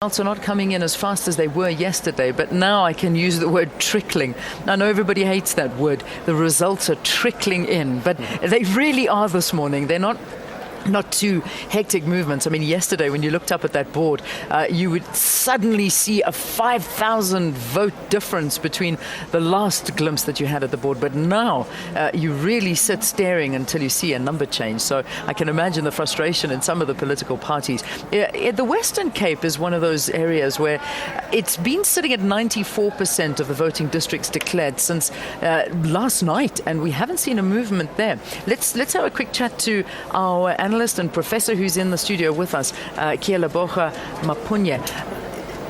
Results are not coming in as fast as they were yesterday, but now I can use the word trickling. I know everybody hates that word. The results are trickling in, but they really are this morning. They're not too hectic movements. I mean, yesterday when you looked up at that board, you would suddenly see a 5,000 vote difference between the last glimpse that you had at the board. But now you really sit staring until you see a number change. So I can imagine the frustration in some of the political parties. The Western Cape is one of those areas where it's been sitting at 94% of the voting districts declared since last night, and we haven't seen a movement there. Let's have a quick chat to our analyst and professor who's in the studio with us, Kieleboga Mapunye.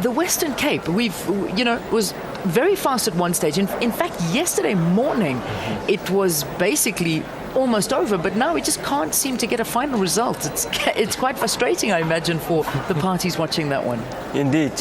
The Western Cape, was very fast at one stage. In fact, yesterday morning, it was basically almost over, but now we just can't seem to get a final result. It's quite frustrating, I imagine, for the parties watching that one. Indeed.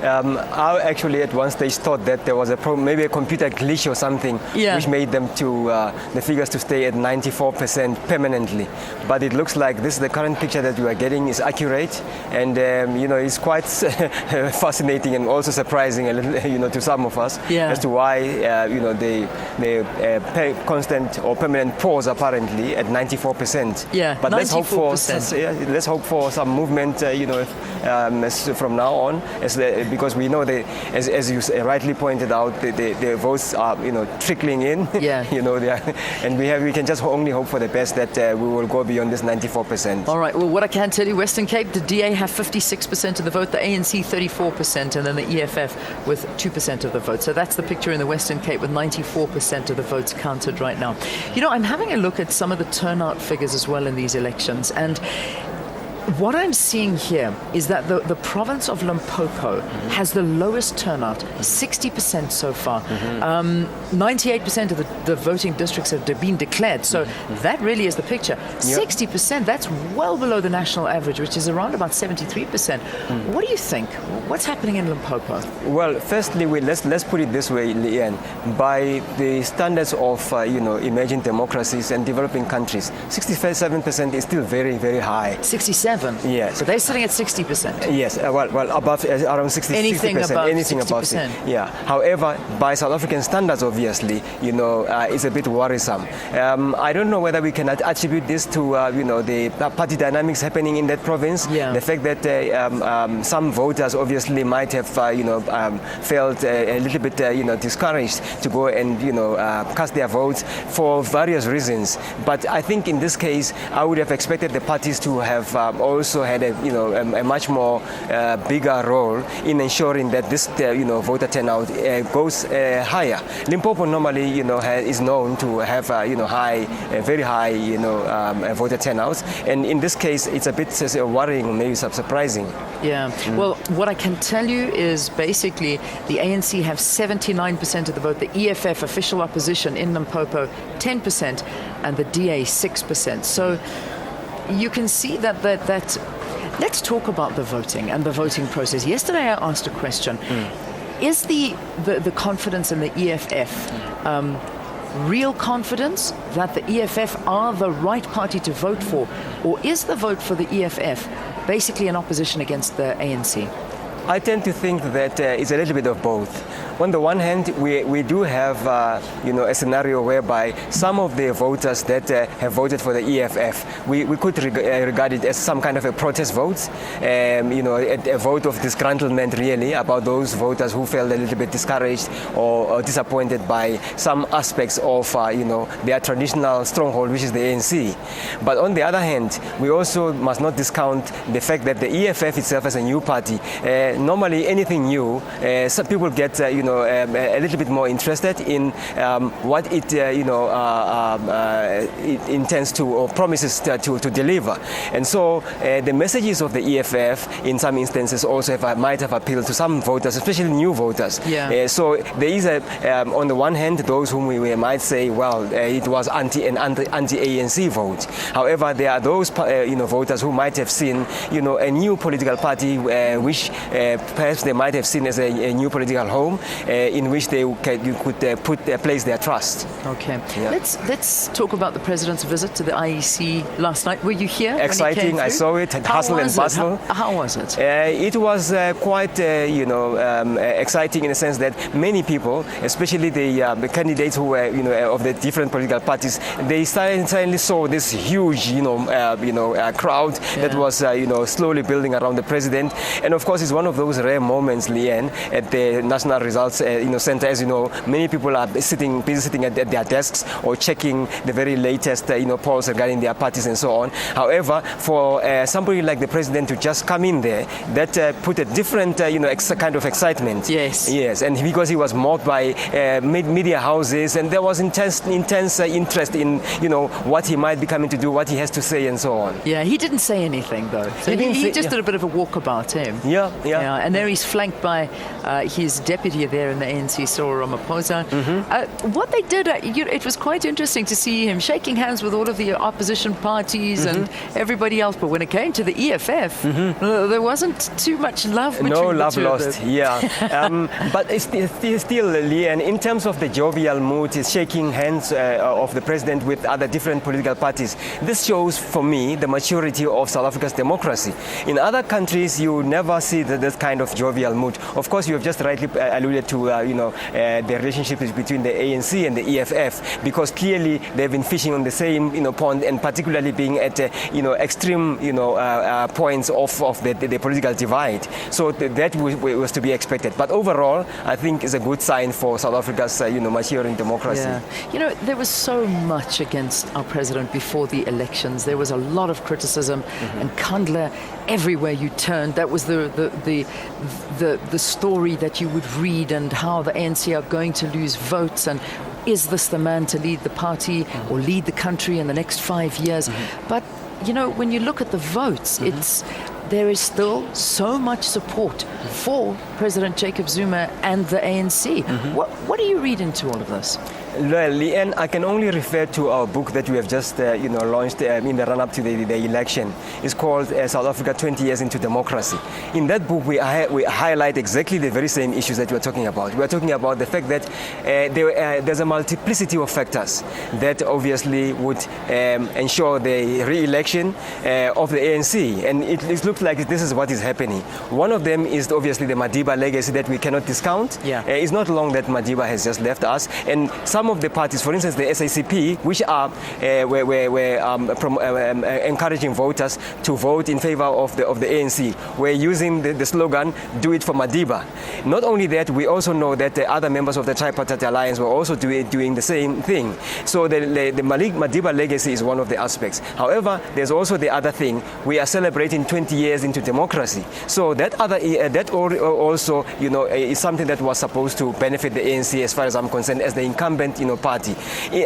I actually at one stage thought that there was maybe a computer glitch or something, which made them the figures to stay at 94% permanently. But it looks like the current picture that we are getting is accurate, and it's quite fascinating and also surprising a little, to some of us as to why the constant or permanent pause apparently at 94%. Yeah, but 94%. let's hope for some movement, from now on, because we know as you rightly pointed out, the votes are trickling in. Yeah. And we can just only hope for the best that we will go beyond this 94%. All right. Well, what I can tell you, Western Cape, the DA have 56% of the vote, the ANC 34%, and then the EFF with 2% of the vote. So that's the picture in the Western Cape with 94% of the votes counted right now. I'm having a look at some of the turnout figures as well in these elections, and what I'm seeing here is that the province of Limpopo has the lowest turnout, 60% so far. 98% of the voting districts have been declared. So that really is the picture. 60%, that's well below the national average, which is around about 73%. What do you think? What's happening in Limpopo? Well, firstly, let's put it this way, Leanne. By the standards of emerging democracies and developing countries, 67% is still very, very high. 67? Yes. So they're sitting at 60%? Yes, well above, around 60%. Anything above 60%. Yeah. However, by South African standards, obviously, it's a bit worrisome. I don't know whether we can attribute this to, the party dynamics happening in that province. Yeah. The fact that some voters obviously might have, felt a little bit, discouraged to go and, cast their votes for various reasons. But I think in this case, I would have expected the parties to have also had a much more bigger role in ensuring that this voter turnout goes higher. Limpopo normally is known to have very high voter turnouts, and in this case it's a bit worrying, maybe surprising. Yeah. Well, what I can tell you is basically the ANC have 79% of the vote, the EFF, official opposition in Limpopo, 10%, and the DA 6%. So you can see that let's talk about the voting and the voting process. Yesterday I asked a question. Is the confidence in the EFF real confidence that the EFF are the right party to vote for, or is the vote for the EFF basically an opposition against the ANC? I tend to think that it's a little bit of both. On the one hand, we do have a scenario whereby some of the voters that have voted for the EFF, we could regard it as some kind of a protest vote, a vote of disgruntlement really about those voters who felt a little bit discouraged or disappointed by some aspects of their traditional stronghold, which is the ANC. But on the other hand, we also must not discount the fact that the EFF itself as a new party, normally anything new, some people get a little bit more interested in what it it intends to or promises to deliver, and so the messages of the EFF in some instances also might have appealed to some voters, especially new voters. Yeah. So there is on the one hand those whom we might say, well, it was anti-ANC vote. However, there are those voters who might have seen a new political party which perhaps they might have seen as a new political home in which they could place their trust. Okay. Yeah. Let's talk about the president's visit to the IEC last night. Were you here? Exciting. I saw it. Hustle and bustle. How was it? It was quite, exciting in the sense that many people, especially the candidates who were, of the different political parties, they suddenly saw this huge, crowd that was, slowly building around the president. And of course, it's one of those rare moments, Leanne, at the National Results, Center. As you know, many people are busy sitting at their desks or checking the very latest, polls regarding their parties and so on. However, for somebody like the president to just come in there, that put a different, kind of excitement. Yes. Yes, and because he was mobbed by media houses, and there was intense interest in, what he might be coming to do, what he has to say, and so on. Yeah, he didn't say anything though. So he just did a bit of a walkabout, him. Yeah. And there he's flanked by his deputy there in the ANC, Cyril Ramaphosa. Mm-hmm. What they did, it was quite interesting to see him shaking hands with all of the opposition parties and everybody else. But when it came to the EFF, there wasn't too much love between no the love two lost. of them. Yeah, but it's still, Leanne, in terms of the jovial mood, shaking hands of the president with other different political parties. This shows, for me, the maturity of South Africa's democracy. In other countries, you never see this kind of jovial mood. Of course, you have just rightly alluded to, the relationship between the ANC and the EFF, because clearly they've been fishing on the same, pond, and particularly being at, extreme, points of the political divide. So that was to be expected. But overall, I think it's a good sign for South Africa's, maturing democracy. Yeah. There was so much against our president before the elections. There was a lot of criticism, and Kandla, everywhere you turned, that was the story that you would read, and how the ANC are going to lose votes, and is this the man to lead the party or lead the country in the next 5 years? But when you look at the votes, there is still so much support for President Jacob Zuma and the ANC. What do you read into all of this? Well, Leanne, I can only refer to our book that we have just launched in the run-up to the election. It's called South Africa 20 Years into Democracy. In that book, we highlight exactly the very same issues that we're talking about. We're talking about the fact that there's a multiplicity of factors that obviously would ensure the re-election of the ANC. And it looks like this is what is happening. One of them is obviously the Madiba legacy that we cannot discount. It's not long that Madiba has just left us. And some of the parties, for instance, the SACP, which are encouraging voters to vote in favor of the ANC, were using the slogan, "Do it for Madiba." Not only that, we also know that the other members of the Tripartite Alliance were also doing the same thing. So the Madiba legacy is one of the aspects. However, there's also the other thing. We are celebrating 20 years into democracy. So that also is something that was supposed to benefit the ANC, as far as I'm concerned, as the incumbent party.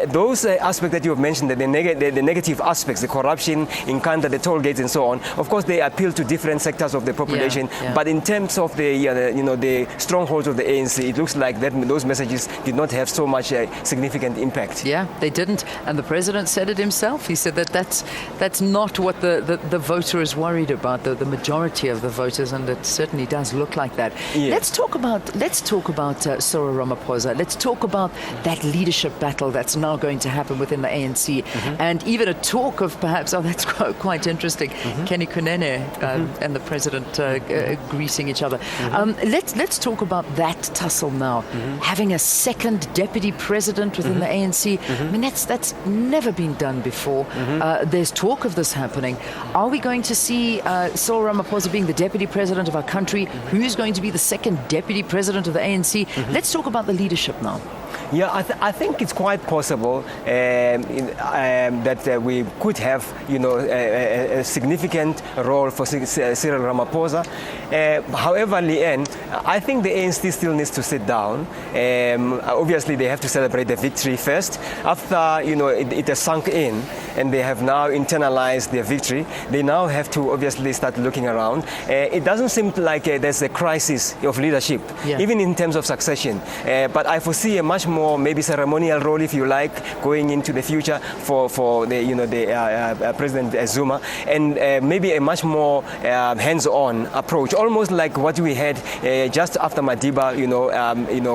Those aspects that you have mentioned, the negative aspects, the corruption in Kanda, the toll gates and so on, of course they appeal to different sectors of the population. But in terms of the strongholds of the ANC, it looks like those messages did not have so much significant impact. Yeah, they didn't. And the president said it himself. He said that's not what the voter is worried about, the majority of the voters, and it certainly does look like that. Let's talk about Cyril Ramaphosa. Let's talk about that leadership battle that's now going to happen within the ANC, and even a talk of perhaps, that's quite interesting, Kenny Kunene and the president greeting each other. Let's talk about that tussle now. Having a second deputy president within the ANC, I mean, that's never been done before. There's talk of this happening. Are we going to see Cyril Ramaphosa being the deputy president of our country? Who's going to be the second deputy president of the ANC? Let's talk about the leadership now. Yeah, I think it's quite possible that we could have, a significant role for Cyril Ramaphosa. However, Leanne, I think the ANC still needs to sit down. Obviously, they have to celebrate the victory first. After, it has sunk in and they have now internalized their victory, they now have to obviously start looking around. It doesn't seem like there's a crisis of leadership, even in terms of succession. But I foresee a much much more maybe ceremonial role, if you like, going into the future for the President Zuma, and maybe a much more hands-on approach, almost like what we had just after Madiba,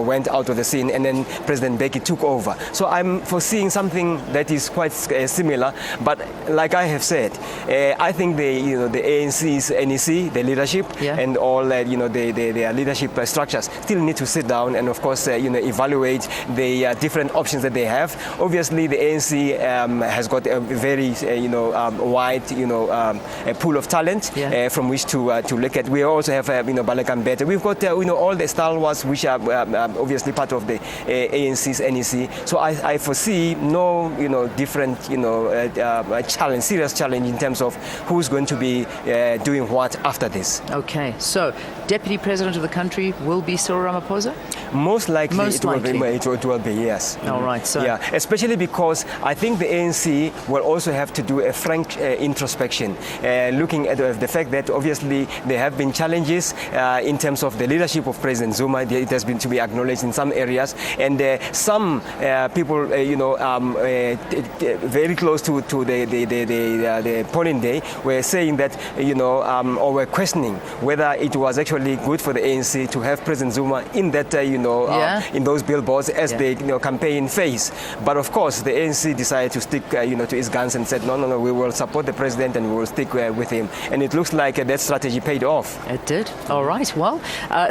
went out of the scene, and then President Beki took over. So I'm foreseeing something that is quite similar. But like I have said, I think the ANC's NEC, the leadership, and all their leadership structures still need to sit down and, of course, evaluate the different options that they have. Obviously, the ANC has got a very wide pool of talent from which to look at. We also have Balekam Bete. We've got all the stalwarts which are obviously part of the ANC's NEC. So I foresee no different serious challenge in terms of who's going to be doing what after this. Okay, so Deputy President of the country will be Cyril Ramaphosa? Most likely, it will be, yes. All right, so... Yeah, especially because I think the ANC will also have to do a frank introspection, looking at the fact that obviously there have been challenges in terms of the leadership of President Zuma. It has been to be acknowledged in some areas, and some people, very close to the polling day, were saying that, or were questioning whether it was actually good for the ANC to have President Zuma in that, in those billboards as the campaign phase. But of course, the ANC decided to stick, to its guns and said, no, we will support the president and we will stick with him. And it looks like that strategy paid off. It did. All right. Well,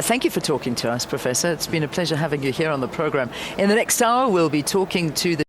thank you for talking to us, Professor. It's been a pleasure having you here on the program. In the next hour, we'll be talking to the